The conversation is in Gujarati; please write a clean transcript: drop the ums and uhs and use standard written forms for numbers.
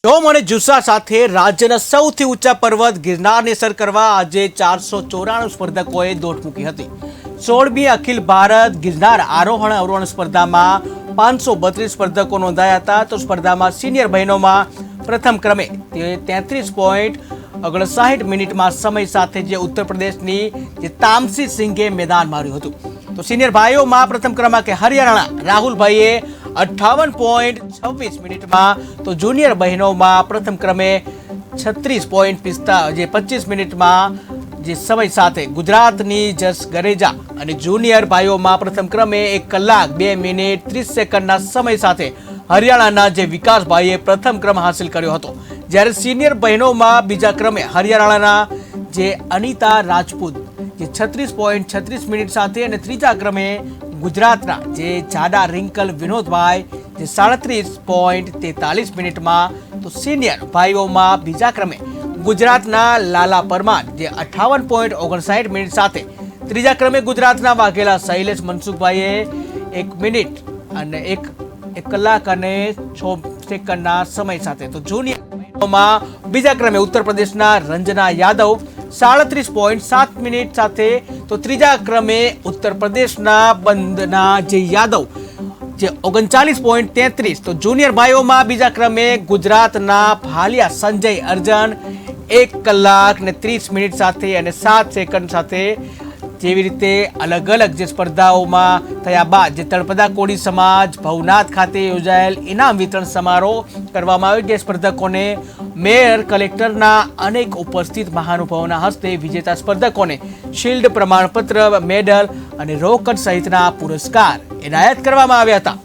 જોમ અને જુસ્સા સાથે રાજ્યના સૌથી ઊંચા પર્વત ગિરનારને સર કરવા આજે 494 સ્પર્ધકોએ દોટ મૂકી હતી। 16મી અખિલ ભારત ગિરનાર આરોહણ અવરોહણ સ્પર્ધામાં 532 સ્પર્ધકો નોંધાયા હતા। તો સ્પર્ધામાં સિનિયર બહેનોમાં પ્રથમ ક્રમે 33.59 મિનિટમાં સમય સાથે જે ઉત્તર પ્રદેશની જે તામસી સિંઘે મેદાન માર્યું હતું। તો સિનિયર ભાઈઓમાં પ્રથમ ક્રમાંકે હરિયાણા રાહુલભાઈએ 58.26 મિનિટમાં, તો જુનિયર બહેનોમાં પ્રથમ ક્રમે 36.25 મિનિટમાં જે સમય સાથે ગુજરાતની જસ ગરેજા અને જુનિયર ભાઈઓમાં પ્રથમ ક્રમે 1 કલાક 2 મિનિટ 30 સેકન્ડના સમય સાથે હરિયાણાના જે વિકાસભાઈએ પ્રથમ ક્રમ હાંસિલ કર્યો હતો। જ્યારે સિનિયર બહેનોમાં બીજા ક્રમે હરિયાણાના જે અનિતા રાજપૂત જે 36.36 મિનિટ સાથે અને ત્રીજા ક્રમે ગુજરાતના જે જાડા રિંકલ વિનોદભાઈ જે 37.43 મિનિટમાં, તો સિનિયર ભાઈઓમાં બીજા ક્રમે ગુજરાતના લાલા પરમાર જે 58.59 મિનિટ સાથે, ત્રીજા ક્રમે ગુજરાતના વાઘેલા શૈલેષ મનસુખભાઈએ 1 મિનિટ અને 1 કલાક અને 6 સેકન્ડના સમય સાથે, તો જુનિયર ભાઈઓમાં બીજા ક્રમે ઉત્તર પ્રદેશના રંजना યાદવ 37.7 મિનિટ સાથે, તો ત્રીજા ક્રમે ઉત્તર પ્રદેશના બંદના જે યાદવ જે 39.33, તો જુનિયર ભાઈઓમાં બીજા ક્રમે ગુજરાતના ભાલિયા સંજય અર્જન 1 કલાક ને 30 મિનિટ સાથે અને 7 સેકન્ડ સાથે। જેવી રીતે અલગ અલગ જે સ્પર્ધાઓમાં થયા બાદ જે તળપદા કોળી સમાજ ભવનાથ ખાતે યોજાયેલ ઇનામ વિતરણ સમારોહ કરવામાં આવ્યો, જે સ્પર્ધકોને મેયર કલેક્ટરના અનેક ઉપસ્થિત મહાનુભાવોના હસ્તે વિજેતા સ્પર્ધકોને શિલ્ડ, પ્રમાણપત્ર, મેડલ અને રોકડ સહિતના પુરસ્કાર એનાયત કરવામાં આવ્યા હતા।